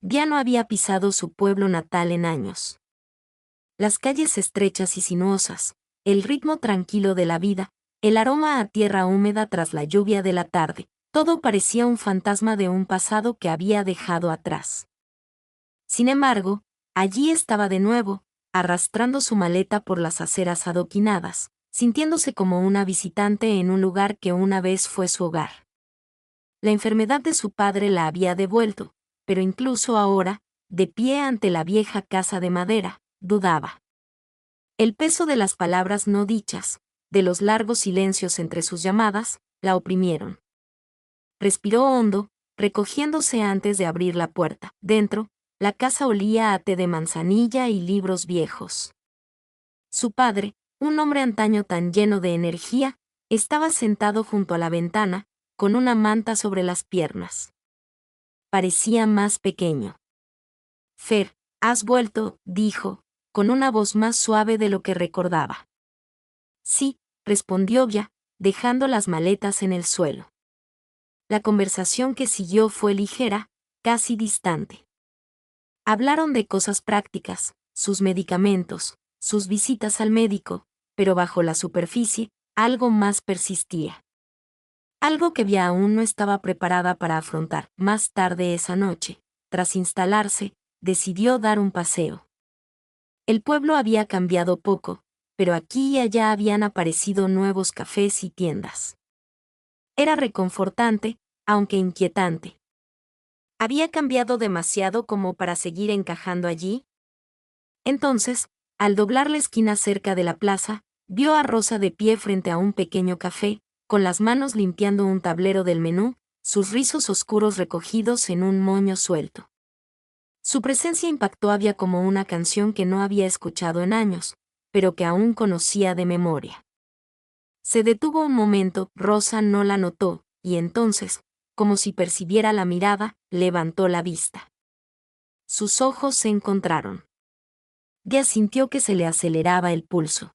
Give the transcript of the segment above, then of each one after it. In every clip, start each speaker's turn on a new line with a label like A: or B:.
A: Ya no había pisado su pueblo natal en años. Las calles estrechas y sinuosas, el ritmo tranquilo de la vida, el aroma a tierra húmeda tras la lluvia de la tarde, todo parecía un fantasma de un pasado que había dejado atrás. Sin embargo, allí estaba de nuevo, arrastrando su maleta por las aceras adoquinadas, sintiéndose como una visitante en un lugar que una vez fue su hogar. La enfermedad de su padre la había devuelto, pero incluso ahora, de pie ante la vieja casa de madera, dudaba. El peso de las palabras no dichas, de los largos silencios entre sus llamadas, la oprimieron. Respiró hondo, recogiéndose antes de abrir la puerta. Dentro, la casa olía a té de manzanilla y libros viejos. Su padre, un hombre antaño tan lleno de energía, estaba sentado junto a la ventana, con una manta sobre las piernas. Parecía más pequeño. Fer, has vuelto, dijo, con una voz más suave de lo que recordaba. Sí, respondió ya, dejando las maletas en el suelo. La conversación que siguió fue ligera, casi distante. Hablaron de cosas prácticas, sus medicamentos, sus visitas al médico, pero bajo la superficie, algo más persistía. Algo que Via aún no estaba preparada para afrontar. Más tarde esa noche, tras instalarse, decidió dar un paseo. El pueblo había cambiado poco, pero aquí y allá habían aparecido nuevos cafés y tiendas. Era reconfortante, aunque inquietante. ¿Había cambiado demasiado como para seguir encajando allí? Entonces, al doblar la esquina cerca de la plaza, vio a Rosa de pie frente a un pequeño café, con las manos limpiando un tablero del menú, sus rizos oscuros recogidos en un moño suelto. Su presencia impactó a Via como una canción que no había escuchado en años, pero que aún conocía de memoria. Se detuvo un momento, Rosa no la notó, y entonces, como si percibiera la mirada, levantó la vista. Sus ojos se encontraron. Via sintió que se le aceleraba el pulso.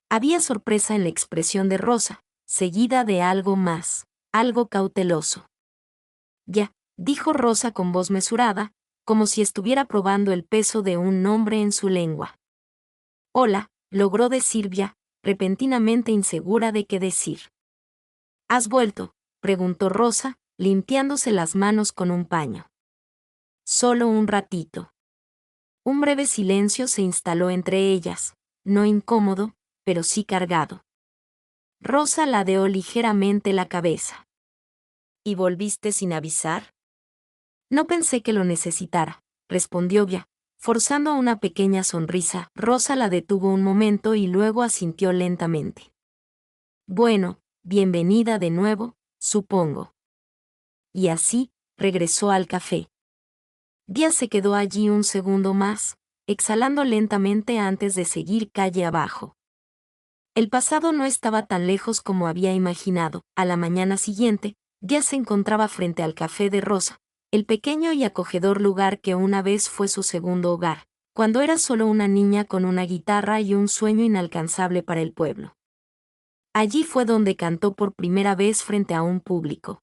A: Había sorpresa en la expresión de Rosa, seguida de algo más, algo cauteloso. Ya, dijo Rosa con voz mesurada, como si estuviera probando el peso de un nombre en su lengua. Hola, logró decir Via, repentinamente insegura de qué decir. ¿Has vuelto?, preguntó Rosa, limpiándose las manos con un paño. Solo un ratito. Un breve silencio se instaló entre ellas, no incómodo, pero sí cargado. Rosa ladeó ligeramente la cabeza. ¿Y volviste sin avisar? No pensé que lo necesitara, respondió Via, forzando una pequeña sonrisa. Rosa la detuvo un momento y luego asintió lentamente. Bueno, bienvenida de nuevo, supongo. Y así, regresó al café. Via se quedó allí un segundo más, exhalando lentamente antes de seguir calle abajo. El pasado no estaba tan lejos como había imaginado. A la mañana siguiente, Via se encontraba frente al café de Rosa, el pequeño y acogedor lugar que una vez fue su segundo hogar, cuando era solo una niña con una guitarra y un sueño inalcanzable para el pueblo. Allí fue donde cantó por primera vez frente a un público.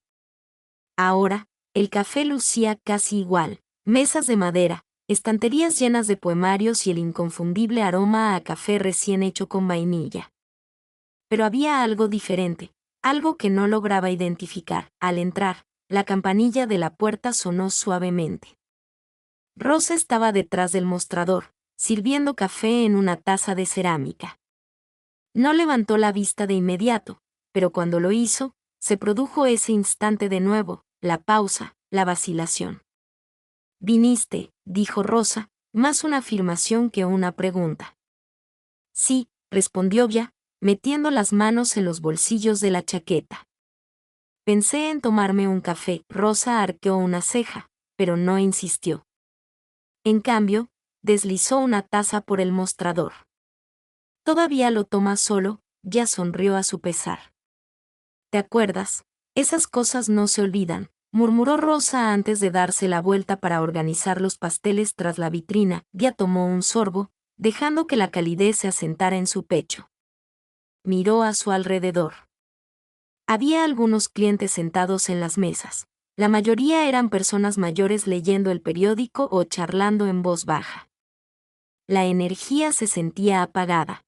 A: Ahora, el café lucía casi igual, mesas de madera, estanterías llenas de poemarios y el inconfundible aroma a café recién hecho con vainilla. Pero había algo diferente, algo que no lograba identificar. Al entrar, la campanilla de la puerta sonó suavemente. Rosa estaba detrás del mostrador, sirviendo café en una taza de cerámica. No levantó la vista de inmediato, pero cuando lo hizo, se produjo ese instante de nuevo, la pausa, la vacilación. «Viniste», dijo Rosa, más una afirmación que una pregunta. «Sí», respondió Via, metiendo las manos en los bolsillos de la chaqueta. «Pensé en tomarme un café». Rosa arqueó una ceja, pero no insistió. En cambio, deslizó una taza por el mostrador. «¿Todavía lo tomas solo?», Via sonrió a su pesar. «¿Te acuerdas? Esas cosas no se olvidan», murmuró Rosa antes de darse la vuelta para organizar los pasteles tras la vitrina. Via tomó un sorbo, dejando que la calidez se asentara en su pecho. Miró a su alrededor. Había algunos clientes sentados en las mesas, La mayoría eran personas mayores leyendo el periódico o charlando en voz baja. La energía se sentía apagada.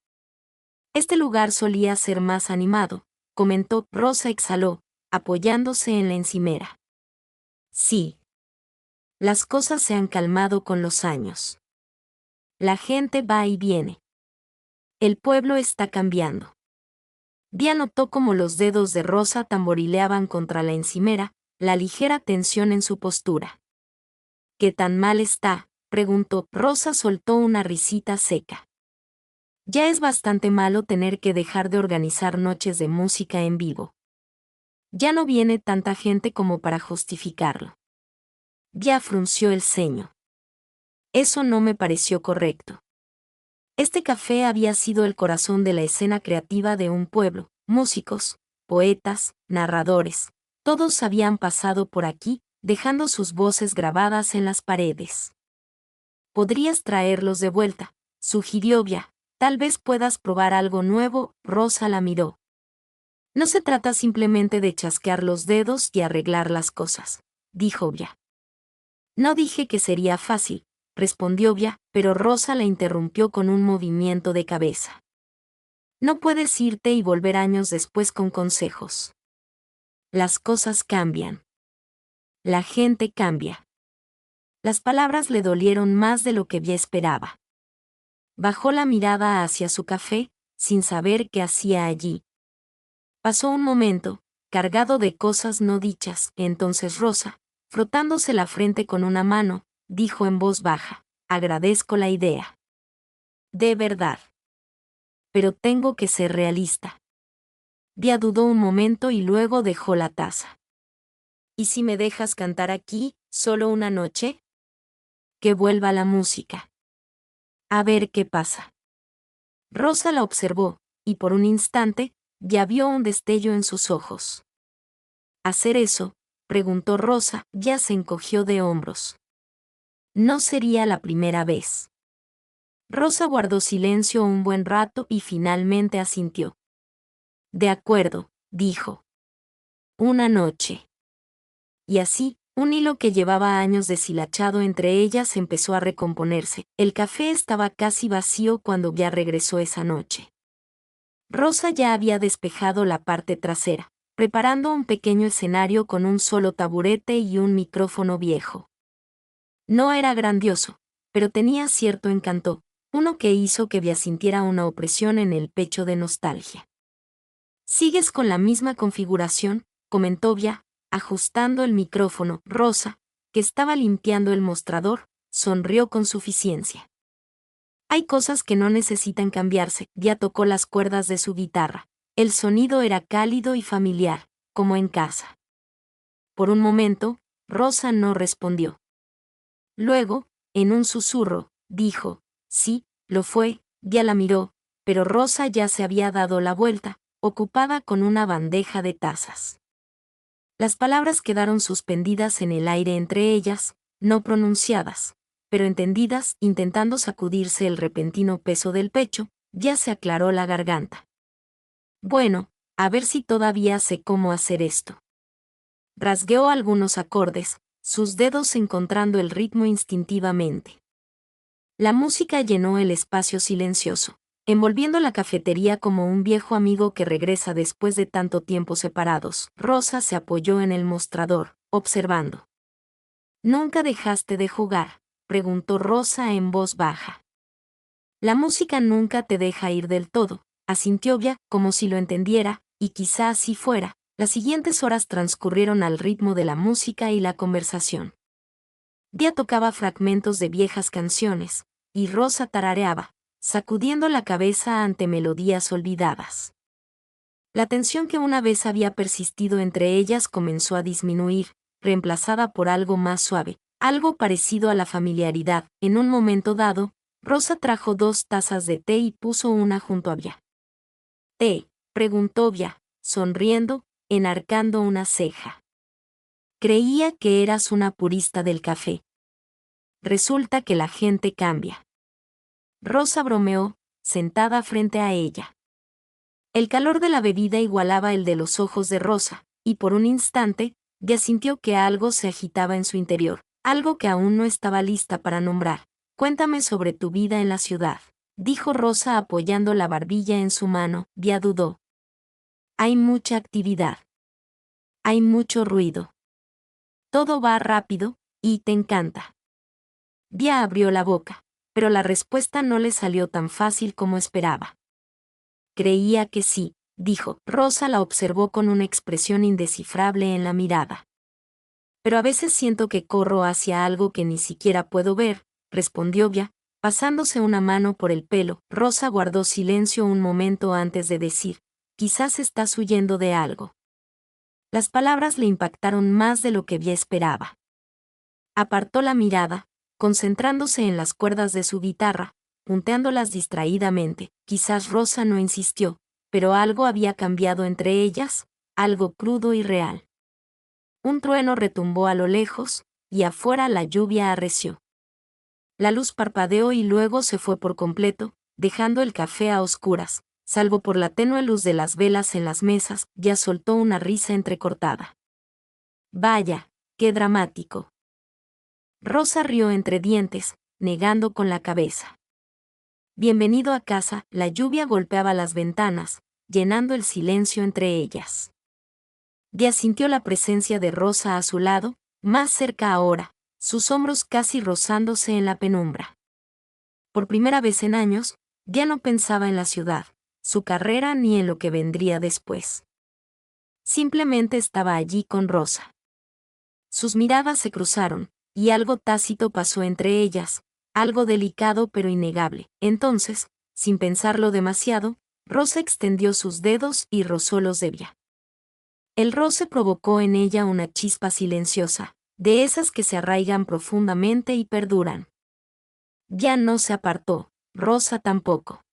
A: Este lugar solía ser más animado, comentó. Rosa exhaló, apoyándose en la encimera. Sí. Las cosas se han calmado con los años. La gente va y viene. El pueblo está cambiando. Dia notó cómo los dedos de Rosa tamborileaban contra la encimera, la ligera tensión en su postura. ¿Qué tan mal está?, preguntó. Rosa soltó una risita seca. Ya es bastante malo tener que dejar de organizar noches de música en vivo. Ya no viene tanta gente como para justificarlo. Dia frunció el ceño. Eso no me pareció correcto. Este café había sido el corazón de la escena creativa de un pueblo. Músicos, poetas, narradores, todos habían pasado por aquí, dejando sus voces grabadas en las paredes. Podrías traerlos de vuelta, sugirió Via. Tal vez puedas probar algo nuevo. Rosa la miró. No se trata simplemente de chasquear los dedos y arreglar las cosas, dijo Via. No dije que sería fácil, respondió Via, pero Rosa la interrumpió con un movimiento de cabeza. No puedes irte y volver años después con consejos. Las cosas cambian. La gente cambia. Las palabras le dolieron más de lo que Via esperaba. Bajó la mirada hacia su café, sin saber qué hacía allí. Pasó un momento, cargado de cosas no dichas. Entonces Rosa, frotándose la frente con una mano, dijo en voz baja: agradezco la idea. De verdad. Pero tengo que ser realista. Dia dudó un momento y luego dejó la taza. ¿Y si me dejas cantar aquí, solo una noche? Que vuelva la música. A ver qué pasa. Rosa la observó, y por un instante, ya vio un destello en sus ojos. ¿Hacer eso?, preguntó Rosa. Ya se encogió de hombros. No sería la primera vez. Rosa guardó silencio un buen rato y finalmente asintió. De acuerdo, dijo. Una noche. Y así, un hilo que llevaba años deshilachado entre ellas empezó a recomponerse. El café estaba casi vacío cuando Via regresó esa noche. Rosa ya había despejado la parte trasera, preparando un pequeño escenario con un solo taburete y un micrófono viejo. No era grandioso, pero tenía cierto encanto, uno que hizo que Via sintiera una opresión en el pecho de nostalgia. ¿Sigues con la misma configuración?, comentó Via, ajustando el micrófono. Rosa, que estaba limpiando el mostrador, sonrió con suficiencia. Hay cosas que no necesitan cambiarse. Via tocó las cuerdas de su guitarra. El sonido era cálido y familiar, como en casa. Por un momento, Rosa no respondió. Luego, en un susurro, dijo: sí, lo fue. Via la miró, pero Rosa ya se había dado la vuelta, ocupada con una bandeja de tazas. Las palabras quedaron suspendidas en el aire entre ellas, no pronunciadas, pero entendidas. Intentando sacudirse el repentino peso del pecho, ya se aclaró la garganta. Bueno, a ver si todavía sé cómo hacer esto. Rasgueó algunos acordes, sus dedos encontrando el ritmo instintivamente. La música llenó el espacio silencioso, envolviendo la cafetería como un viejo amigo que regresa después de tanto tiempo separados. Rosa se apoyó en el mostrador, observando. ¿Nunca dejaste de jugar?, preguntó Rosa en voz baja. La música nunca te deja ir del todo, asintió Via, como si lo entendiera, y quizá así fuera. Las siguientes horas transcurrieron al ritmo de la música y la conversación. Via tocaba fragmentos de viejas canciones, y Rosa tarareaba, sacudiendo la cabeza ante melodías olvidadas. La tensión que una vez había persistido entre ellas comenzó a disminuir, reemplazada por algo más suave, algo parecido a la familiaridad. En un momento dado, Rosa trajo 2 tazas de té y puso una junto a Via. ¿Té?, preguntó Via, sonriendo, enarcando una ceja. Creía que eras una purista del café. Resulta que la gente cambia. Rosa bromeó, sentada frente a ella. El calor de la bebida igualaba el de los ojos de Rosa, y por un instante, Dia sintió que algo se agitaba en su interior, algo que aún no estaba lista para nombrar. Cuéntame sobre tu vida en la ciudad, dijo Rosa apoyando la barbilla en su mano. Dia dudó. Hay mucha actividad. Hay mucho ruido. Todo va rápido, y te encanta. Dia abrió la boca, pero la respuesta no le salió tan fácil como esperaba. Creía que sí, dijo. Rosa la observó con una expresión indescifrable en la mirada. Pero a veces siento que corro hacia algo que ni siquiera puedo ver, respondió Dia, pasándose una mano por el pelo. Rosa guardó silencio un momento antes de decir, quizás estás huyendo de algo. Las palabras le impactaron más de lo que Dia esperaba. Apartó la mirada, concentrándose en las cuerdas de su guitarra, punteándolas distraídamente. Quizás Rosa no insistió, pero algo había cambiado entre ellas, algo crudo y real. Un trueno retumbó a lo lejos, y afuera la lluvia arreció. La luz parpadeó y luego se fue por completo, dejando el café a oscuras, salvo por la tenue luz de las velas en las mesas. Ya soltó una risa entrecortada. Vaya, qué dramático. Rosa rió entre dientes, negando con la cabeza. Bienvenido a casa. La lluvia golpeaba las ventanas, llenando el silencio entre ellas. Dia sintió la presencia de Rosa a su lado, más cerca ahora, sus hombros casi rozándose en la penumbra. Por primera vez en años, Dia no pensaba en la ciudad, su carrera ni en lo que vendría después. Simplemente estaba allí con Rosa. Sus miradas se cruzaron, y algo tácito pasó entre ellas, algo delicado pero innegable. Entonces, sin pensarlo demasiado, Rosa extendió sus dedos y rozó los de Dia. El roce provocó en ella una chispa silenciosa, de esas que se arraigan profundamente y perduran. Ya no se apartó, Rosa tampoco.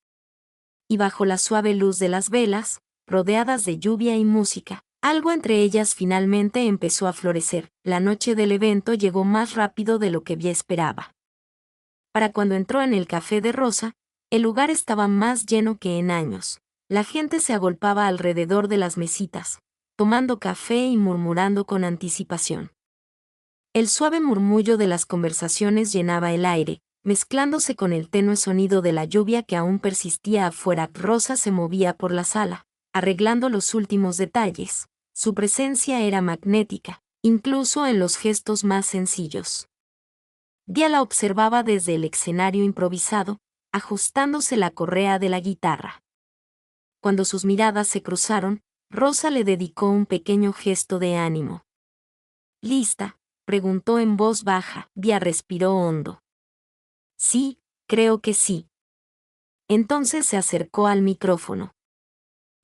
A: Y bajo la suave luz de las velas, rodeadas de lluvia y música, algo entre ellas finalmente empezó a florecer. La noche del evento llegó más rápido de lo que Dia esperaba. Para cuando entró en el café de Rosa, el lugar estaba más lleno que en años. La gente se agolpaba alrededor de las mesitas, tomando café y murmurando con anticipación. El suave murmullo de las conversaciones llenaba el aire, mezclándose con el tenue sonido de la lluvia que aún persistía afuera. Rosa se movía por la sala, arreglando los últimos detalles. Su presencia era magnética, incluso en los gestos más sencillos. Dia la observaba desde el escenario improvisado, ajustándose la correa de la guitarra. Cuando sus miradas se cruzaron, Rosa le dedicó un pequeño gesto de ánimo. ¿Lista?, preguntó en voz baja. Dia respiró hondo. Sí, creo que sí. Entonces se acercó al micrófono.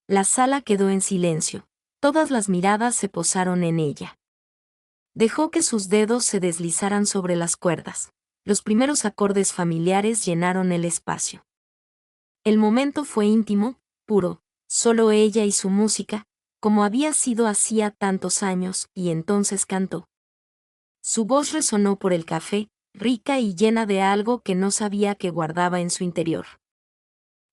A: La sala quedó en silencio. Todas las miradas se posaron en ella. Dejó que sus dedos se deslizaran sobre las cuerdas. Los primeros acordes familiares llenaron el espacio. El momento fue íntimo, puro, solo ella y su música, como había sido hacía tantos años, y entonces cantó. Su voz resonó por el café, rica y llena de algo que no sabía que guardaba en su interior.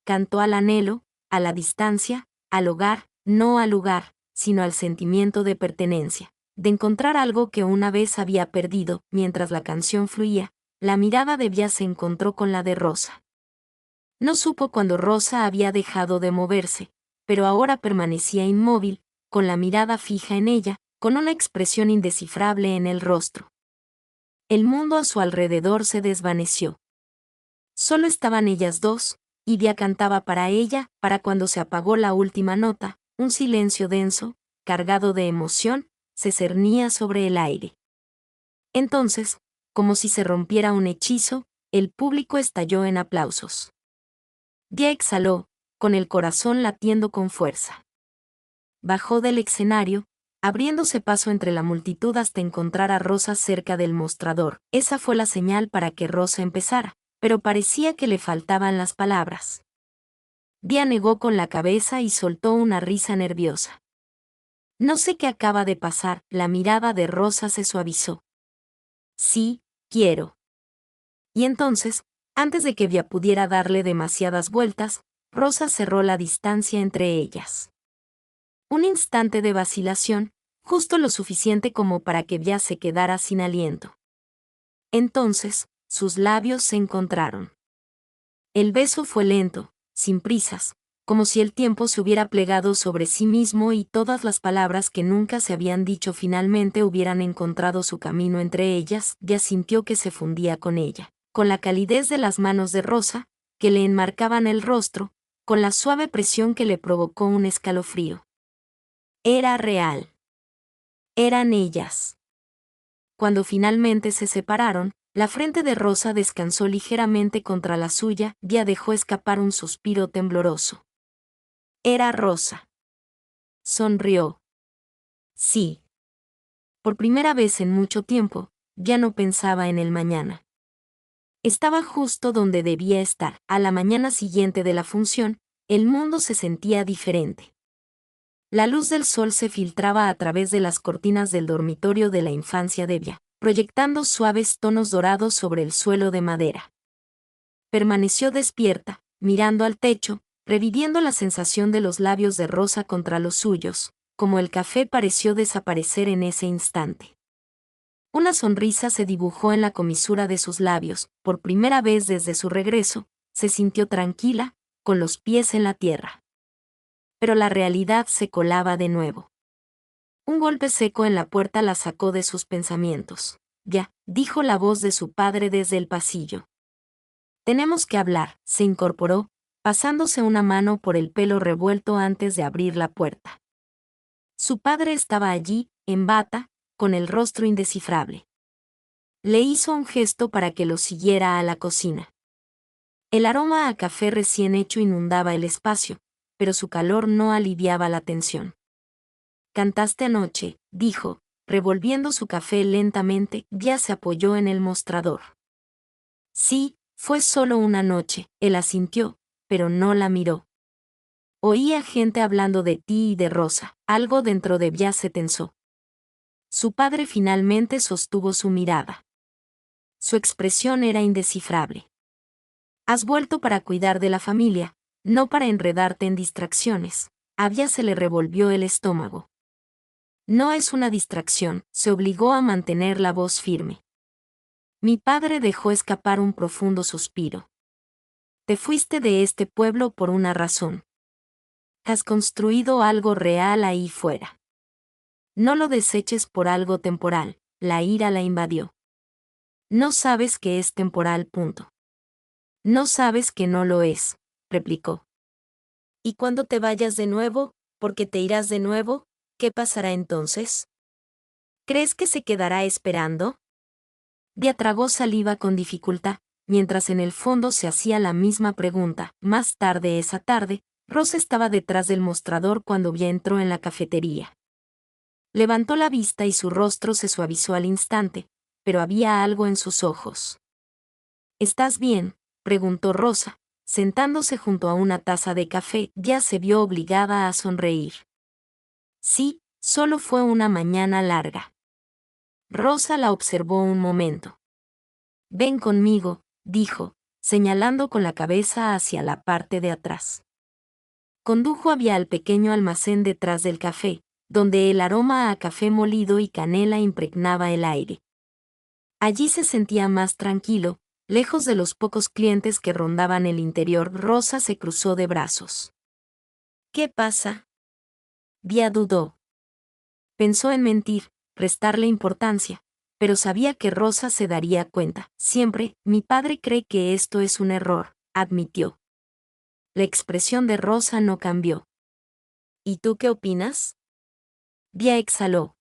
A: Cantó al anhelo, a la distancia, al hogar, no al lugar, sino al sentimiento de pertenencia, de encontrar algo que una vez había perdido. Mientras la canción fluía, la mirada de Dia se encontró con la de Rosa. No supo cuándo Rosa había dejado de moverse, pero ahora permanecía inmóvil, con la mirada fija en ella, con una expresión indescifrable en el rostro. El mundo a su alrededor se desvaneció. Solo estaban ellas dos, y Dia cantaba para ella. Para cuando se apagó la última nota, un silencio denso, cargado de emoción, se cernía sobre el aire. Entonces, como si se rompiera un hechizo, el público estalló en aplausos. Dia exhaló, con el corazón latiendo con fuerza. Bajó del escenario, abriéndose paso entre la multitud hasta encontrar a Rosa cerca del mostrador. Esa fue la señal para que Rosa empezara, pero parecía que le faltaban las palabras. Dia negó con la cabeza y soltó una risa nerviosa. No sé qué acaba de pasar. La mirada de Rosa se suavizó. Sí, quiero. Y entonces, antes de que Dia pudiera darle demasiadas vueltas, Rosa cerró la distancia entre ellas. Un instante de vacilación, justo lo suficiente como para que Via se quedara sin aliento. Entonces, sus labios se encontraron. El beso fue lento, sin prisas, como si el tiempo se hubiera plegado sobre sí mismo y todas las palabras que nunca se habían dicho finalmente hubieran encontrado su camino entre ellas. Ya sintió que se fundía con ella, con la calidez de las manos de Rosa, que le enmarcaban el rostro, con la suave presión que le provocó un escalofrío. Era real. Eran ellas. Cuando finalmente se separaron, la frente de Rosa descansó ligeramente contra la suya, ya dejó escapar un suspiro tembloroso. Era Rosa. Sonrió. Sí. Por primera vez en mucho tiempo, ya no pensaba en el mañana. Estaba justo donde debía estar. A la mañana siguiente de la función, el mundo se sentía diferente. La luz del sol se filtraba a través de las cortinas del dormitorio de la infancia de Via, proyectando suaves tonos dorados sobre el suelo de madera. Permaneció despierta, mirando al techo, reviviendo la sensación de los labios de Rosa contra los suyos, como el café pareció desaparecer en ese instante. Una sonrisa se dibujó en la comisura de sus labios. Por primera vez desde su regreso, se sintió tranquila, con los pies en la tierra. Pero la realidad se colaba de nuevo. Un golpe seco en la puerta la sacó de sus pensamientos. Ya, dijo la voz de su padre desde el pasillo. Tenemos que hablar, se incorporó, pasándose una mano por el pelo revuelto antes de abrir la puerta. Su padre estaba allí, en bata, con el rostro indescifrable. Le hizo un gesto para que lo siguiera a la cocina. El aroma a café recién hecho inundaba el espacio, pero su calor no aliviaba la tensión. «Cantaste anoche», dijo, revolviendo su café lentamente. Ya se apoyó en el mostrador. «Sí, fue solo una noche», él asintió, pero no la miró. Oía gente hablando de ti y de Rosa. Algo dentro de Via se tensó. Su padre finalmente sostuvo su mirada. Su expresión era indescifrable. «Has vuelto para cuidar de la familia, no para enredarte en distracciones». A Via se le revolvió el estómago. «No es una distracción», se obligó a mantener la voz firme. Mi padre dejó escapar un profundo suspiro. «Te fuiste de este pueblo por una razón. Has construido algo real ahí fuera. No lo deseches por algo temporal», la ira la invadió. «No sabes que es temporal, punto». «No sabes que no lo es», replicó. «¿Y cuando te vayas de nuevo, porque te irás de nuevo, qué pasará entonces? ¿Crees que se quedará esperando?» Via tragó saliva con dificultad, mientras en el fondo se hacía la misma pregunta. Más tarde esa tarde, Rosa estaba detrás del mostrador cuando Via entró en la cafetería. Levantó la vista y su rostro se suavizó al instante, pero había algo en sus ojos. «¿Estás bien?», preguntó Rosa, sentándose junto a una taza de café. Ya se vio obligada a sonreír. «Sí, solo fue una mañana larga». Rosa la observó un momento. «Ven conmigo», dijo, señalando con la cabeza hacia la parte de atrás. Condujo a Via al pequeño almacén detrás del café, donde el aroma a café molido y canela impregnaba el aire. Allí se sentía más tranquilo, lejos de los pocos clientes que rondaban el interior. Rosa se cruzó de brazos. «¿Qué pasa?» Via dudó. Pensó en mentir, restarle importancia, pero sabía que Rosa se daría cuenta. «Siempre, mi padre cree que esto es un error», admitió. La expresión de Rosa no cambió. «¿Y tú qué opinas?» Via exhaló.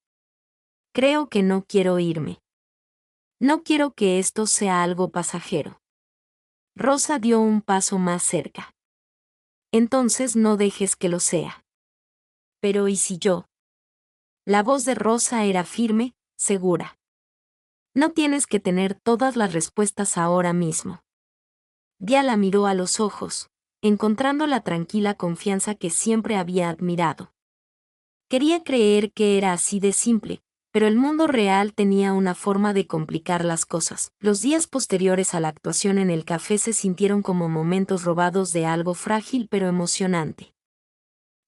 A: «Creo que no quiero irme. No quiero que esto sea algo pasajero». Rosa dio un paso más cerca. «Entonces no dejes que lo sea». «Pero ¿y si yo?» La voz de Rosa era firme, segura. «No tienes que tener todas las respuestas ahora mismo». Via la miró a los ojos, encontrando la tranquila confianza que siempre había admirado. Quería creer que era así de simple, pero el mundo real tenía una forma de complicar las cosas. Los días posteriores a la actuación en el café se sintieron como momentos robados de algo frágil pero emocionante.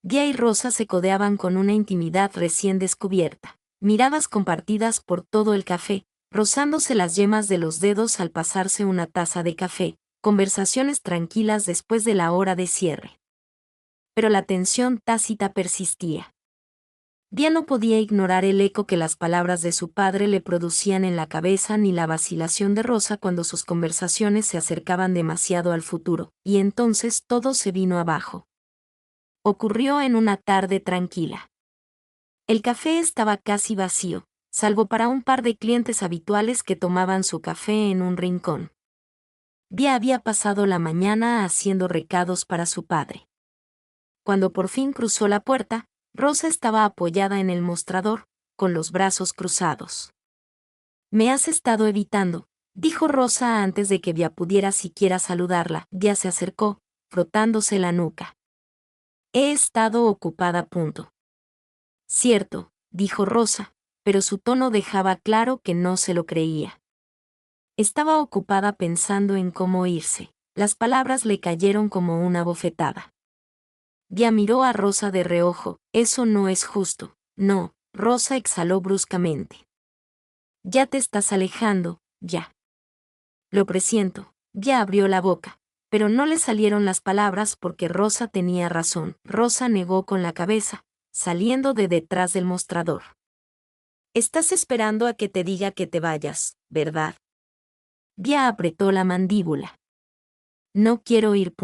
A: Dia y Rosa se codeaban con una intimidad recién descubierta. Miradas compartidas por todo el café, rozándose las yemas de los dedos al pasarse una taza de café, conversaciones tranquilas después de la hora de cierre. Pero la tensión tácita persistía. Dia no podía ignorar el eco que las palabras de su padre le producían en la cabeza ni la vacilación de Rosa cuando sus conversaciones se acercaban demasiado al futuro, y entonces todo se vino abajo. Ocurrió en una tarde tranquila. El café estaba casi vacío, salvo para un par de clientes habituales que tomaban su café en un rincón. Dia había pasado la mañana haciendo recados para su padre. Cuando por fin cruzó la puerta, Rosa estaba apoyada en el mostrador, con los brazos cruzados. «Me has estado evitando», dijo Rosa antes de que Dia pudiera siquiera saludarla. Dia se acercó, frotándose la nuca. «He estado ocupada. Cierto», dijo Rosa, pero su tono dejaba claro que no se lo creía. Estaba ocupada pensando en cómo irse. Las palabras le cayeron como una bofetada. Dia miró a Rosa de reojo. «Eso no es justo». «No», Rosa exhaló bruscamente. «Ya te estás alejando, ya». «Lo presiento». Dia abrió la boca, pero no le salieron las palabras porque Rosa tenía razón. Rosa negó con la cabeza, saliendo de detrás del mostrador. «Estás esperando a que te diga que te vayas, ¿verdad?» Dia apretó la mandíbula. «No quiero ir.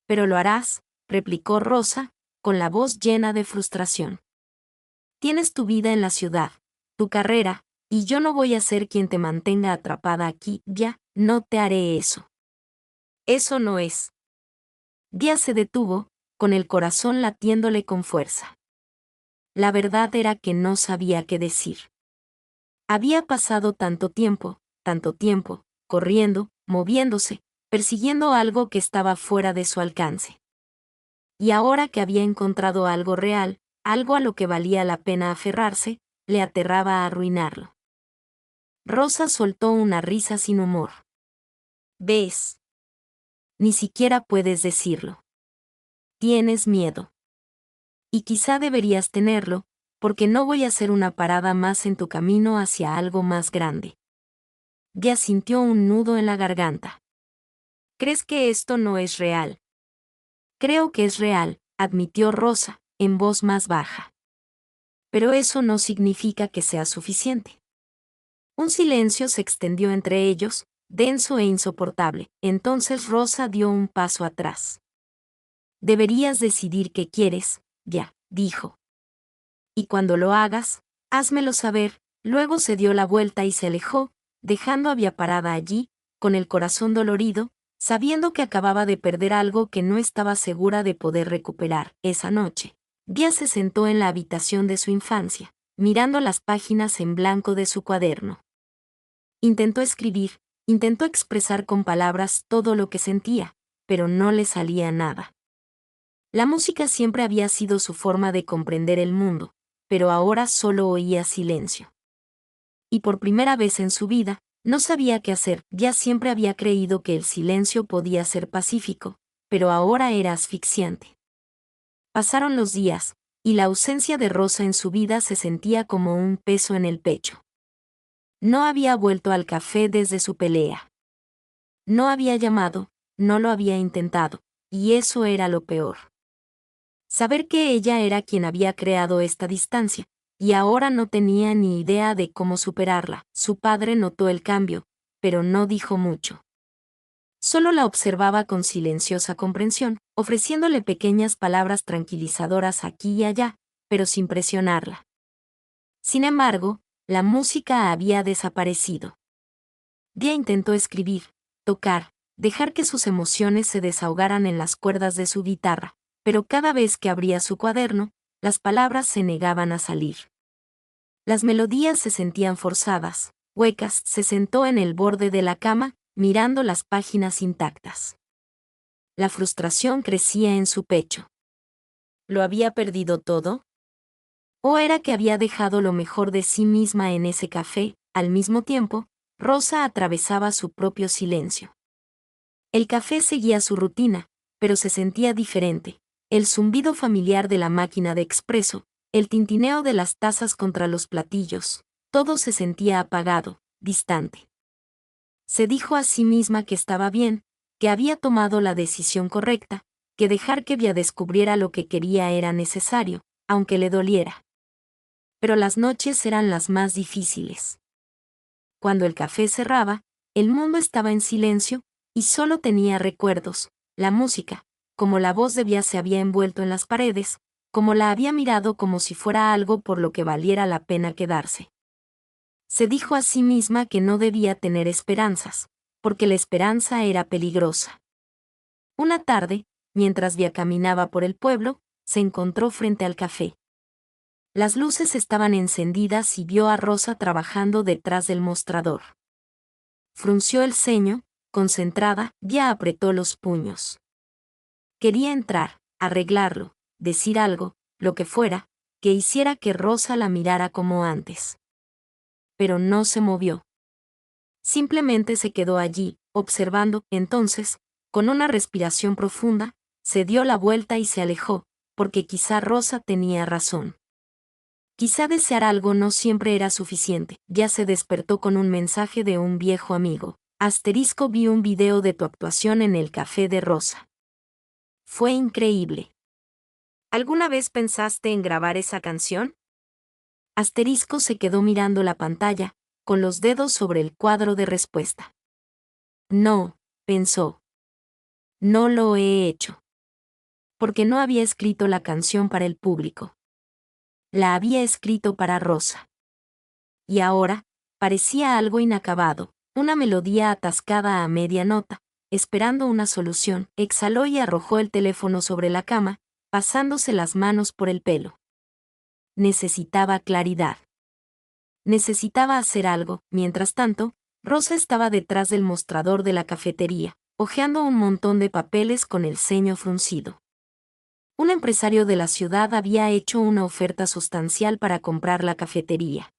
A: «Pero lo harás», replicó Rosa, con la voz llena de frustración. «Tienes tu vida en la ciudad, tu carrera, y yo no voy a ser quien te mantenga atrapada aquí. Ya, no te haré eso». «Eso no es». Dia se detuvo, con el corazón latiéndole con fuerza. La verdad era que no sabía qué decir. Había pasado tanto tiempo, corriendo, moviéndose, persiguiendo algo que estaba fuera de su alcance. Y ahora que había encontrado algo real, algo a lo que valía la pena aferrarse, le aterraba arruinarlo. Rosa soltó una risa sin humor. «¿Ves? Ni siquiera puedes decirlo. Tienes miedo. Y quizá deberías tenerlo, porque no voy a hacer una parada más en tu camino hacia algo más grande». Dia sintió un nudo en la garganta. «¿Crees que esto no es real?» «Creo que es real», admitió Rosa, en voz más baja. «Pero eso no significa que sea suficiente». Un silencio se extendió entre ellos, denso e insoportable. Entonces Rosa dio un paso atrás. «Deberías decidir qué quieres, ya», dijo. «Y cuando lo hagas, házmelo saber». Luego se dio la vuelta y se alejó, dejando a Dia parada allí, con el corazón dolorido, sabiendo que acababa de perder algo que no estaba segura de poder recuperar. Esa noche, Dia se sentó en la habitación de su infancia, mirando las páginas en blanco de su cuaderno. Intentó escribir, intentó expresar con palabras todo lo que sentía, pero no le salía nada. La música siempre había sido su forma de comprender el mundo, pero ahora solo oía silencio. Y por primera vez en su vida, no sabía qué hacer. Ya siempre había creído que el silencio podía ser pacífico, pero ahora era asfixiante. Pasaron los días, y la ausencia de Rosa en su vida se sentía como un peso en el pecho. No había vuelto al café desde su pelea. No había llamado, no lo había intentado, y eso era lo peor. Saber que ella era quien había creado esta distancia, y ahora no tenía ni idea de cómo superarla. Su padre notó el cambio, pero no dijo mucho. Solo la observaba con silenciosa comprensión, ofreciéndole pequeñas palabras tranquilizadoras aquí y allá, pero sin presionarla. Sin embargo, la música había desaparecido. Dia intentó escribir, tocar, dejar que sus emociones se desahogaran en las cuerdas de su guitarra, pero cada vez que abría su cuaderno, las palabras se negaban a salir. Las melodías se sentían forzadas, huecas. Se sentó en el borde de la cama, mirando las páginas intactas. La frustración crecía en su pecho. ¿Lo había perdido todo? ¿O era que había dejado lo mejor de sí misma en ese café? Al mismo tiempo, Rosa atravesaba su propio silencio. El café seguía su rutina, pero se sentía diferente, El zumbido familiar de la máquina de expreso, el tintineo de las tazas contra los platillos, todo se sentía apagado, distante. Se dijo a sí misma que estaba bien, que había tomado la decisión correcta, que dejar que Via descubriera lo que quería era necesario, aunque le doliera. Pero las noches eran las más difíciles. Cuando el café cerraba, el mundo estaba en silencio, y solo tenía recuerdos, la música, como la voz de Via se había envuelto en las paredes, como la había mirado como si fuera algo por lo que valiera la pena quedarse. Se dijo a sí misma que no debía tener esperanzas, porque la esperanza era peligrosa. Una tarde, mientras Via caminaba por el pueblo, se encontró frente al café. Las luces estaban encendidas y vio a Rosa trabajando detrás del mostrador. Frunció el ceño, concentrada, Via apretó los puños. Quería entrar, arreglarlo, decir algo, lo que fuera, que hiciera que Rosa la mirara como antes. Pero no se movió. Simplemente se quedó allí, observando. Entonces, con una respiración profunda, se dio la vuelta y se alejó, porque quizá Rosa tenía razón. Quizá desear algo no siempre era suficiente. Ya se despertó con un mensaje de un viejo amigo. Vi un video de tu actuación en el café de Rosa. Fue increíble. ¿Alguna vez pensaste en grabar esa canción? Se quedó mirando la pantalla, con los dedos sobre el cuadro de respuesta. No, pensó. No lo he hecho. Porque no había escrito la canción para el público. La había escrito para Rosa. Y ahora, parecía algo inacabado, una melodía atascada a media nota, esperando una solución. Exhaló y arrojó el teléfono sobre la cama, pasándose las manos por el pelo. Necesitaba claridad. Necesitaba hacer algo. Mientras tanto, Rosa estaba detrás del mostrador de la cafetería, hojeando un montón de papeles con el ceño fruncido. Un empresario de la ciudad había hecho una oferta sustancial para comprar la cafetería.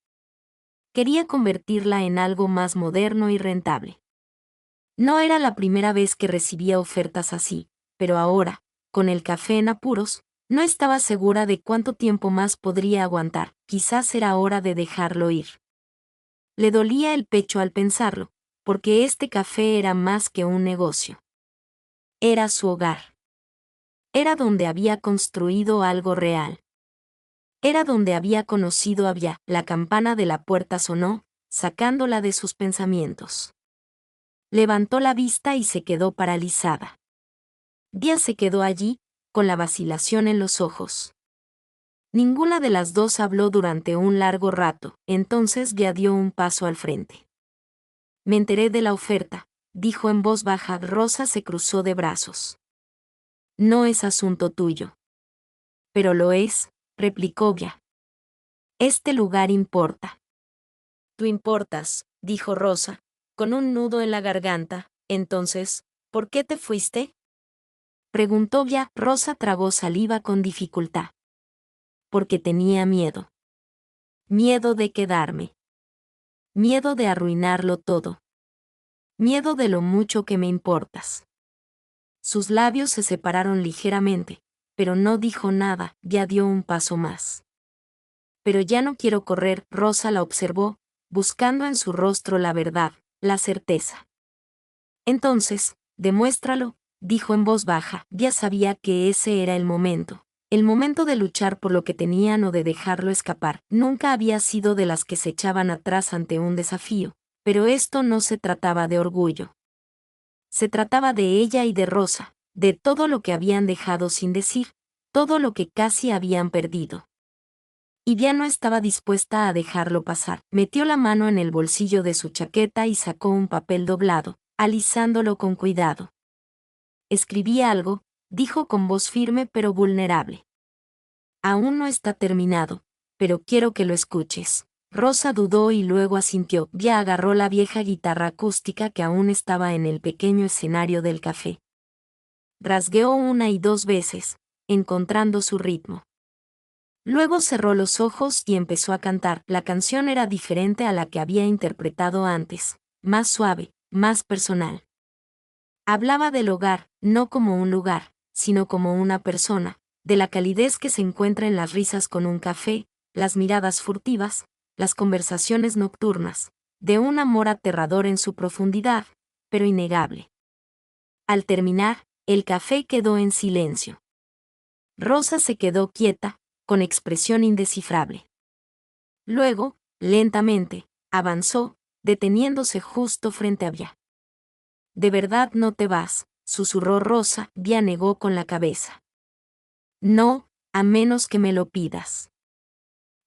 A: Quería convertirla en algo más moderno y rentable. No era la primera vez que recibía ofertas así, pero ahora, con el café en apuros, no estaba segura de cuánto tiempo más podría aguantar. Quizás era hora de dejarlo ir. Le dolía el pecho al pensarlo, porque este café era más que un negocio. Era su hogar. Era donde había construido algo real. Era donde había conocido a Via. La campana de la puerta sonó, sacándola de sus pensamientos. Levantó la vista y se quedó paralizada. Via se quedó allí, con la vacilación en los ojos. Ninguna de las dos habló durante un largo rato. Entonces Via dio un paso al frente. Me enteré de la oferta, dijo en voz baja. Rosa se cruzó de brazos. No es asunto tuyo. Pero lo es, replicó Via. Este lugar importa. Tú importas, dijo Rosa, con un nudo en la garganta. Entonces, ¿por qué te fuiste? Preguntó Via. Rosa tragó saliva con dificultad. Porque tenía miedo. Miedo de quedarme. Miedo de arruinarlo todo. Miedo de lo mucho que me importas. Sus labios se separaron ligeramente, pero no dijo nada. Ya dio un paso más. Pero ya no quiero correr. Rosa la observó, buscando en su rostro la verdad, la certeza. Entonces, demuéstralo, dijo en voz baja. Ya sabía que ese era el momento de luchar por lo que tenían o de dejarlo escapar. Nunca había sido de las que se echaban atrás ante un desafío, pero esto no se trataba de orgullo. Se trataba de ella y de Rosa, de todo lo que habían dejado sin decir, todo lo que casi habían perdido. Y ya no estaba dispuesta a dejarlo pasar. Metió la mano en el bolsillo de su chaqueta y sacó un papel doblado, alisándolo con cuidado. Escribí algo, dijo con voz firme pero vulnerable. Aún no está terminado, pero quiero que lo escuches. Rosa dudó y luego asintió. Via agarró la vieja guitarra acústica que aún estaba en el pequeño escenario del café. Rasgueó una y dos veces, encontrando su ritmo. Luego cerró los ojos y empezó a cantar. La canción era diferente a la que había interpretado antes, más suave, más personal. Hablaba del hogar, no como un lugar, sino como una persona, de la calidez que se encuentra en las risas con un café, las miradas furtivas, las conversaciones nocturnas, de un amor aterrador en su profundidad, pero innegable. Al terminar, el café quedó en silencio. Rosa se quedó quieta, con expresión indescifrable. Luego, lentamente, avanzó, deteniéndose justo frente a Via. «¿De verdad no te vas?», susurró Rosa. Via negó con la cabeza. «No, a menos que me lo pidas».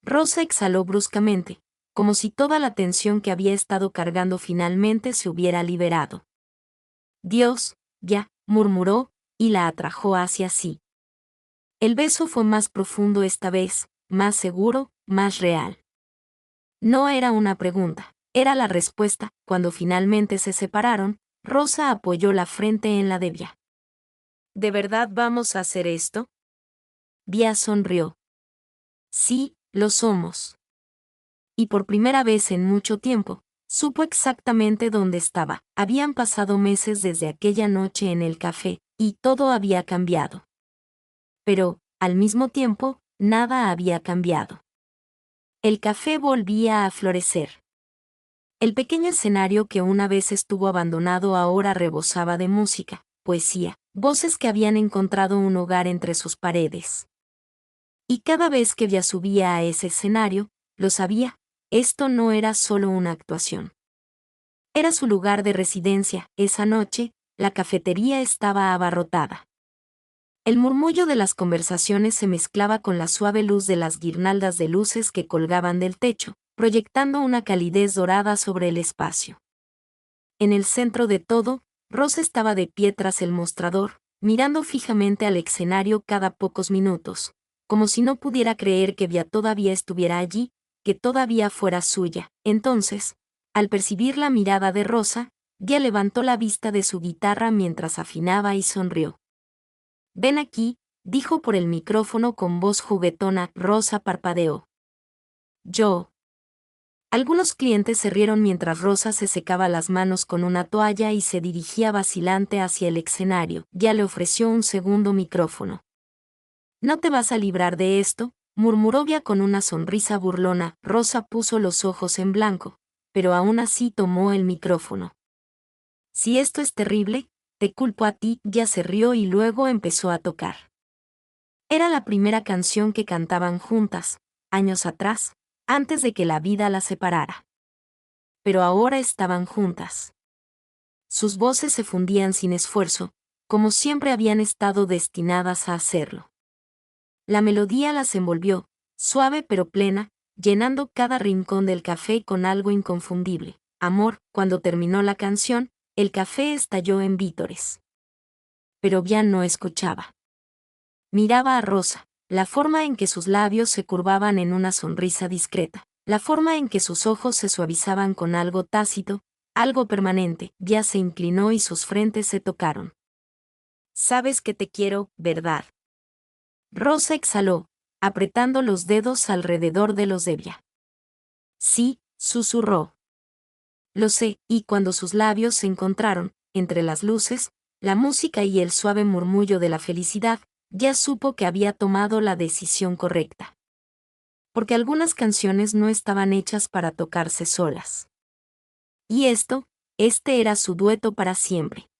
A: Rosa exhaló bruscamente, como si toda la tensión que había estado cargando finalmente se hubiera liberado. «Dios», Via murmuró, y la atrajo hacia sí. El beso fue más profundo esta vez, más seguro, más real. No era una pregunta, era la respuesta. Cuando finalmente se separaron, Rosa apoyó la frente en la de Via. «¿De verdad vamos a hacer esto?». Via sonrió. «Sí, lo somos». Y por primera vez en mucho tiempo, supo exactamente dónde estaba. Habían pasado meses desde aquella noche en el café, y todo había cambiado. Pero, al mismo tiempo, nada había cambiado. El café volvía a florecer. El pequeño escenario que una vez estuvo abandonado ahora rebosaba de música, poesía, voces que habían encontrado un hogar entre sus paredes. Y cada vez que Via subía a ese escenario, lo sabía, esto no era solo una actuación. Era su lugar de residencia. Esa noche, la cafetería estaba abarrotada. El murmullo de las conversaciones se mezclaba con la suave luz de las guirnaldas de luces que colgaban del techo, proyectando una calidez dorada sobre el espacio. En el centro de todo, Rosa estaba de pie tras el mostrador, mirando fijamente al escenario cada pocos minutos, como si no pudiera creer que Via todavía estuviera allí, que todavía fuera suya. Entonces, al percibir la mirada de Rosa, Via levantó la vista de su guitarra mientras afinaba y sonrió. «Ven aquí», dijo por el micrófono con voz juguetona. Rosa parpadeó. «Yo». Algunos clientes se rieron mientras Rosa se secaba las manos con una toalla y se dirigía vacilante hacia el escenario. Ya le ofreció un segundo micrófono. «¿No te vas a librar de esto?», murmuró Via con una sonrisa burlona. Rosa puso los ojos en blanco, pero aún así tomó el micrófono. «Si esto es terrible, te culpo a ti». Via se rió y luego empezó a tocar. Era la primera canción que cantaban juntas, años atrás, antes de que la vida las separara. Pero ahora estaban juntas. Sus voces se fundían sin esfuerzo, como siempre habían estado destinadas a hacerlo. La melodía las envolvió, suave pero plena, llenando cada rincón del café con algo inconfundible. Amor. Cuando terminó la canción, el café estalló en vítores. Pero Via no escuchaba. Miraba a Rosa, la forma en que sus labios se curvaban en una sonrisa discreta, la forma en que sus ojos se suavizaban con algo tácito, algo permanente. Via se inclinó y sus frentes se tocaron. «Sabes que te quiero, ¿verdad?». Rosa exhaló, apretando los dedos alrededor de los de Via. «Sí», susurró. «Lo sé». Y cuando sus labios se encontraron, entre las luces, la música y el suave murmullo de la felicidad, ya supo que había tomado la decisión correcta. Porque algunas canciones no estaban hechas para tocarse solas. Y este era su dueto para siempre.